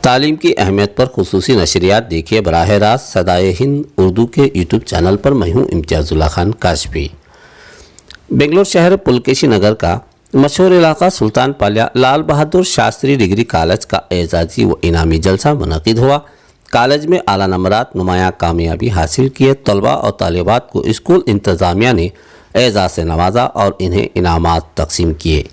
تعلیم کی اہمیت پر خصوصی نشریات دیکھیے براہ راست صدائے ہند اردو کے یوٹیوب چینل پر۔ میں ہوں امتیاز اللہ خان کاشفی۔ بنگلور شہر پلکیشی نگر کا مشہور علاقہ سلطان پالیا لال بہادر شاستری ڈگری کالج کا اعزازی و انعامی جلسہ منعقد ہوا۔ کالج میں اعلیٰ نمبرات نمایاں کامیابی حاصل کیے طلباء اور طالبات کو اسکول انتظامیہ نے اعزاز سے نوازا اور انہیں انعامات تقسیم کیے۔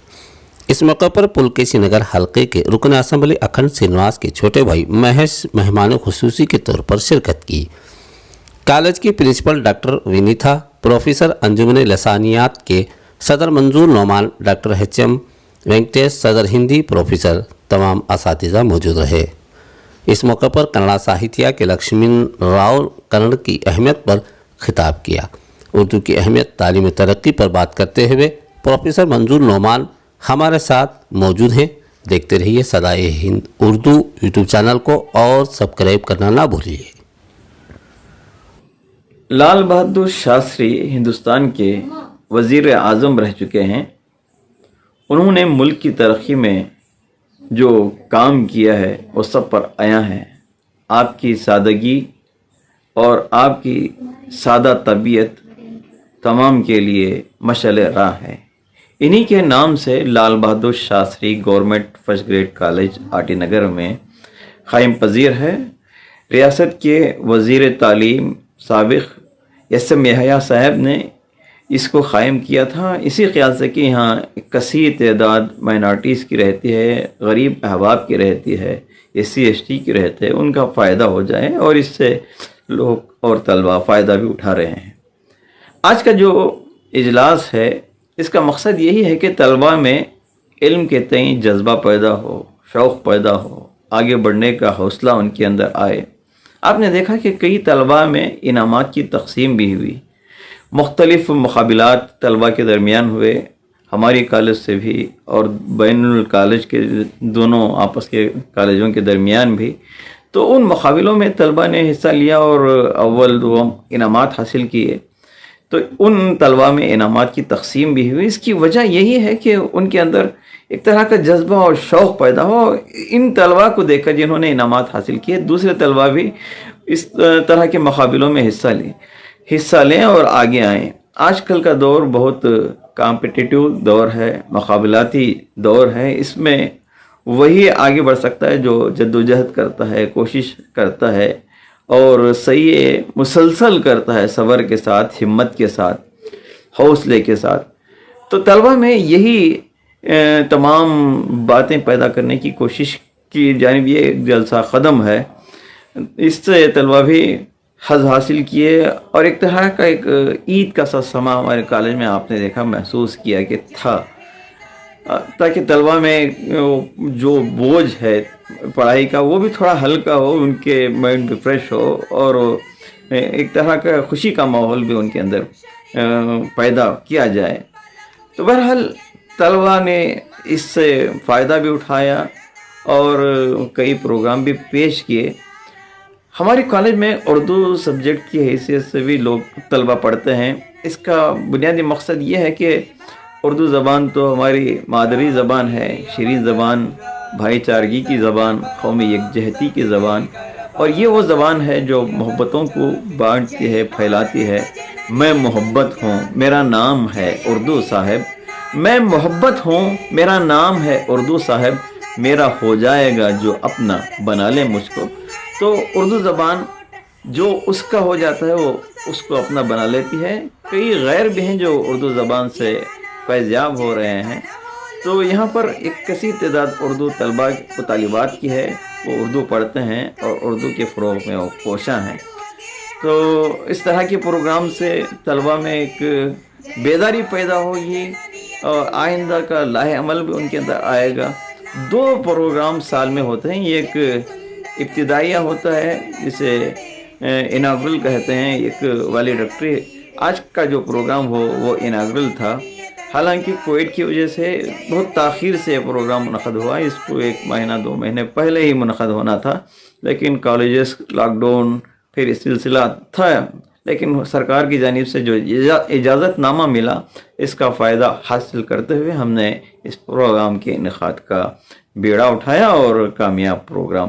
اس موقع پر پلکیشی نگر حلقے کے رکن اسمبلی اکھنڈ سرینواس کے چھوٹے بھائی مہیش مہمان خصوصی کے طور پر شرکت کی۔ کالج کی پرنسپل ڈاکٹر ونیتھا، پروفیسر انجمن لسانیات کے صدر Manzoor Noman, doctor H M Venkatesh, صدر ہندی، پروفیسر، تمام اساتذہ موجود رہے۔ اس موقع پر کنڑا ساہتیہ کے لکشمن راؤ کنڑ کی اہمیت پر خطاب کیا۔ اردو کی اہمیت، تعلیم و ترقی پر بات کرتے ہوئے پروفیسر منظور نعمان ہمارے ساتھ موجود ہیں۔ دیکھتے رہیے صدائے ہند اردو یوٹیوب چینل کو اور سبسکرائب کرنا نہ بھولیے۔ لال بہادر شاستری ہندوستان کے وزیر اعظم رہ چکے ہیں۔ انہوں نے ملک کی ترقی میں جو کام کیا ہے وہ سب پر عیاں ہے۔ آپ کی سادگی اور آپ کی سادہ طبیعت تمام کے لیے مشعل راہ ہے۔ انہی کے نام سے Lal Bahadur Shastri government first grade college R T Nagar میں قائم پذیر ہے۔ ریاست کے وزیر تعلیم سابق ایس ایم یحییٰ صاحب نے اس کو قائم کیا تھا، اسی خیال سے کہ یہاں کثیر تعداد مائنارٹیز کی رہتی ہے، غریب احباب کی رہتی ہے، ایس سی ایس ٹی کی رہتے ہیں، ان کا فائدہ ہو جائے، اور اس سے لوگ اور طلبہ فائدہ بھی اٹھا رہے ہیں۔ آج کا جو اجلاس ہے اس کا مقصد یہی ہے کہ طلبہ میں علم کے تئیں جذبہ پیدا ہو، شوق پیدا ہو، آگے بڑھنے کا حوصلہ ان کے اندر آئے۔ آپ نے دیکھا کہ کئی طلباء میں انعامات کی تقسیم بھی ہوئی، مختلف مقابلات طلباء کے درمیان ہوئے، ہماری کالج سے بھی اور بین الکالج کے دونوں آپس کے کالجوں کے درمیان بھی۔ تو ان مقابلوں میں طلباء نے حصہ لیا اور اول دوم انعامات حاصل کیے۔ تو ان طلباء میں انعامات کی تقسیم بھی ہوئی۔ اس کی وجہ یہی ہے کہ ان کے اندر ایک طرح کا جذبہ اور شوق پیدا ہو۔ ان طلباء کو دیکھ کر جنہوں نے انعامات حاصل کیے، دوسرے طلباء بھی اس طرح کے مقابلوں میں حصہ لیں اور آگے آئیں۔ آج کل کا دور بہت کمپٹیٹیو دور ہے، مقابلاتی دور ہے۔ اس میں وہی آگے بڑھ سکتا ہے جو جدوجہد کرتا ہے، کوشش کرتا ہے اور صحیح مسلسل کرتا ہے، صبر کے ساتھ، ہمت کے ساتھ، حوصلے کے ساتھ۔ تو طلبہ میں یہی تمام باتیں پیدا کرنے کی کوشش کی جانب یہ ایک جلسہ قدم ہے۔ اس سے طلبہ بھی حظ حاصل کیے اور ایک طرح کا ایک عید کا سا سما ہمارے کالج میں آپ نے دیکھا، محسوس کیا کہ تھا، تاکہ طلبہ میں جو بوجھ ہے پڑھائی کا وہ بھی تھوڑا ہلکا ہو، ان کے مائنڈ بھی فریش ہو اور ایک طرح کا خوشی کا ماحول بھی ان کے اندر پیدا کیا جائے۔ تو بہرحال طلبہ نے اس سے فائدہ بھی اٹھایا اور کئی پروگرام بھی پیش کیے۔ ہمارے کالج میں اردو سبجیکٹ کی حیثیت سے بھی لوگ طلبہ پڑھتے ہیں۔ اس کا بنیادی مقصد یہ ہے کہ اردو زبان تو ہماری مادری زبان ہے، شیریں زبان، بھائی چارگی کی زبان، قومی یکجہتی کی زبان، اور یہ وہ زبان ہے جو محبتوں کو بانٹتی ہے، پھیلاتی ہے۔ میں محبت ہوں، میرا نام ہے اردو صاحب، میں محبت ہوں، میرا نام ہے اردو صاحب، میرا ہو جائے گا جو اپنا بنا لے مجھ کو۔ تو اردو زبان جو اس کا ہو جاتا ہے وہ اس کو اپنا بنا لیتی ہے۔ کئی غیر بھی ہیں جو اردو زبان سے فیضیاب ہو رہے ہیں۔ تو یہاں پر ایک کثیر تعداد اردو طلباء و طالبات کی ہے، وہ اردو پڑھتے ہیں اور اردو کے فروغ میں وہ کوشاں ہیں۔ تو اس طرح کے پروگرام سے طلباء میں ایک بیداری پیدا ہوگی اور آئندہ کا لاہ عمل بھی ان کے اندر آئے گا۔ 2 پروگرام سال میں ہوتے ہیں، ایک ابتدائیہ ہوتا ہے جسے اناگرل کہتے ہیں، ایک والیڈکٹری۔ آج کا جو پروگرام وہ اناگرل تھا، حالانکہ کووڈ کی وجہ سے بہت تاخیر سے یہ پروگرام منعقد ہوا، اس کو 1 مہینہ 2 مہینے پہلے ہی منعقد ہونا تھا، لیکن کالجز لاک ڈاؤن پھر اس سلسلہ تھا، لیکن سرکار کی جانب سے جو اجازت نامہ ملا اس کا فائدہ حاصل کرتے ہوئے ہم نے اس پروگرام کے انعقاد کا بیڑا اٹھایا اور کامیاب پروگرام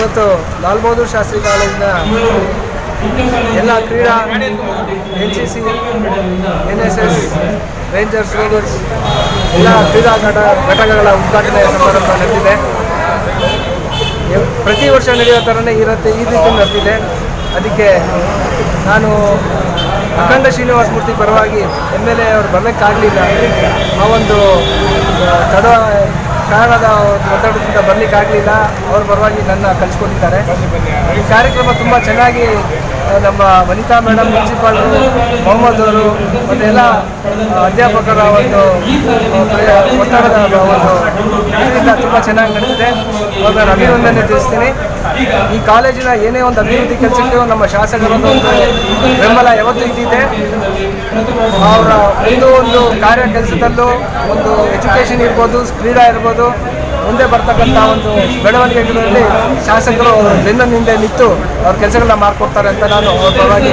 ಇವತ್ತು ಲಾಲ್ ಬಹದ್ದೂರ್ ಶಾಸ್ತ್ರಿ ಕಾಲೇಜಿನ ಎಲ್ಲ ಕ್ರೀಡಾ NCC NSS ರೇಂಜರ್ಸ್ ರೋಗರ್ಸ್ ಎಲ್ಲ ಕ್ರೀಡಾ ಘಟಕಗಳ ಉದ್ಘಾಟನೆ ಸಮಾರಂಭ ನಡೆದಿದೆ. ಪ್ರತಿ ವರ್ಷ ನಡೆಯೋ ಥರನೇ ಈ ರೀತಿ ನಡೆದಿದೆ. ಅದಕ್ಕೆ ನಾನು ಅಖಂಡ ಶ್ರೀನಿವಾಸ ಮೂರ್ತಿ ಪರವಾಗಿ MLA ಅವರು ಬರಲಿಕ್ಕಾಗಲಿಲ್ಲ. ಆ ಒಂದು ಕಾರಣದ ಒತ್ತಡದಿಂದ ಬರಲಿಕ್ಕಾಗಲಿಲ್ಲ. ಅವ್ರ ಪರವಾಗಿ ನನ್ನ ಕಳಿಸ್ಕೊಟ್ಟಿದ್ದಾರೆ. ಈ ಕಾರ್ಯಕ್ರಮ ತುಂಬ ಚೆನ್ನಾಗಿ ನಮ್ಮ ವನಿತಾ ಮೇಡಮ್, ಪ್ರಿನ್ಸಿಪಾಲ್ರು, ಮೊಹಮ್ಮದ್ ಅವರು ಮತ್ತು ಎಲ್ಲ ಅಧ್ಯಾಪಕರ ಒಂದು ಒತ್ತಡದ ಒಂದು ಇದರಿಂದ ತುಂಬ ಚೆನ್ನಾಗಿ ನಡೆದಿದೆ. ಇವಾಗ ನಾನು ಅಭಿನಂದನೆ ತಿಳಿಸ್ತೀನಿ. ಈ ಕಾಲೇಜಿನ ಏನೇ ಒಂದು ಅಭಿವೃದ್ಧಿ ಕೆಲಸಕ್ಕೆ ನಮ್ಮ ಶಾಸಕರ ಒಂದು ಬೆಂಬಲ ಯಾವತ್ತೂ ಇದ್ದಿದೆ. ಅವರ ಒಂದು ಕಾರ್ಯ ಕೆಲಸದಲ್ಲೂ ಒಂದು ಎಜುಕೇಷನ್ ಇರ್ಬೋದು, ಕ್ರೀಡಾ ಇರ್ಬೋದು, ಮುಂದೆ ಬರ್ತಕ್ಕಂಥ ಒಂದು ಬೆಳವಣಿಗೆಗಳಲ್ಲಿ ಶಾಸಕರು ಬೆನ್ನಿಂದ ನಿಂತು ಅವ್ರ ಕೆಲಸಗಳನ್ನ ಮಾಡಿಕೊಡ್ತಾರೆ ಅಂತ ನಾನು ಅವ್ರ ಪರವಾಗಿ.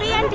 PNT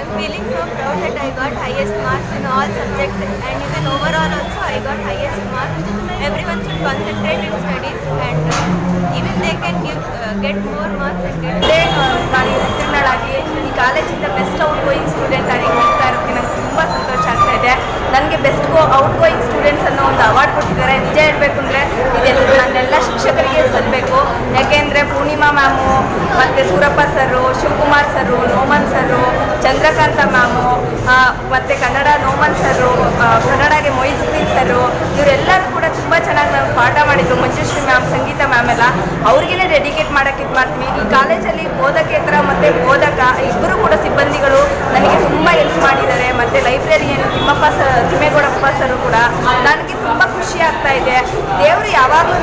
I'm feeling so proud that I got highest marks in all subjects and even overall also I got highest marks. Everyone should concentrate in studies and even they can get more marks and get. ನಾನು ಉತ್ತೀರ್ಣಳಾಗಿ ಈ ಕಾಲೇಜಿಂದ best out going student ಆಗಿ ಹೋಗ್ತಾ ಇರೋಕ್ಕೆ ನಂಗೆ ತುಂಬ ಸಂತೋಷ ಆಗ್ತಾ ಇದೆ. ನನಗೆ ಬೆಸ್ಟ್ ಔಟ್ ಗೋಯಿಂಗ್ ಸ್ಟೂಡೆಂಟ್ಸ್ ಅನ್ನೋ ಒಂದು ಅವಾರ್ಡ್ ಕೊಟ್ಟಿದ್ದಾರೆ. ನಿಜ ಹೇಳಬೇಕು ಅಂದರೆ ಇದೆಲ್ಲ ನನ್ನೆಲ್ಲ ಶಿಕ್ಷಕರಿಗೆ ಸಲ್ಲಬೇಕು. ಯಾಕೆಂದರೆ ಪೂರ್ಣಿಮಾ ಮ್ಯಾಮು ಮತ್ತು ಸೂರಪ್ಪ ಸರು, ಶಿವಕುಮಾರ್ ಸರು, ನೋಮನ್ ಸರು, ಚಂದ್ರಕಾಂತ ಮ್ಯಾಮು ಮತ್ತು ಕನ್ನಡ ನೋಮನ್ ಸರು, ಕನ್ನಡಗೆ ಮೊಯ್ದುದ್ದೀನ್ ಸರು, ಇವರೆಲ್ಲರೂ ಕೂಡ ತುಂಬ ಚೆನ್ನಾಗಿ ನಾವು ಪಾಠ ಮಾಡಿದ್ರು. ಮಂಜುಶ್ರೀ ಮ್ಯಾಮ್, ಸಂಗೀತ ಮ್ಯಾಮ್ ಎಲ್ಲ ಅವ್ರಿಗೇ ಡೆಡಿಕೇಟ್ ಮಾಡೋಕ್ಕೆ ಇದು ಮಾಡ್ತೀವಿ. ಈ ಕಾಲೇಜಲ್ಲಿ ಬೋಧಕೇತರ ಮತ್ತು ಬೋಧಕ ಇಬ್ಬರು ಕೂಡ ಸಿಬ್ಬಂದಿಗಳು ನನಗೆ ತುಂಬ ಹೆಲ್ಪ್ ಮಾಡಿದ್ದಾರೆ. ಮತ್ತು ಲೈಬ್ರರಿಯನ್ ತಿಮ್ಮೇಗೌಡಪ್ಪ ಸರು ಕೂಡ ನನಗೆ ತುಂಬ ಖುಷಿ ಆಗ್ತಾ ಇದೆ. ದೇವರು ಯಾವಾಗಲೂ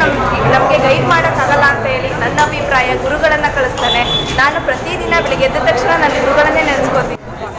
ನಮಗೆ ಗೈಡ್ ಮಾಡೋಕ್ಕಾಗಲ್ಲ ಅಂತ ಹೇಳಿ ನನ್ನ ಅಭಿಪ್ರಾಯ. ಗುರುಗಳನ್ನು ಕಳಿಸ್ತಾನೆ. ನಾನು ಪ್ರತಿದಿನ ಬೆಳಿಗ್ಗೆ ಎದ್ದ ತಕ್ಷಣ ನನ್ನ ಗುರುಗಳನ್ನೇ ನೆನೆಸ್ಕೋತೀನಿ.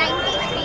93।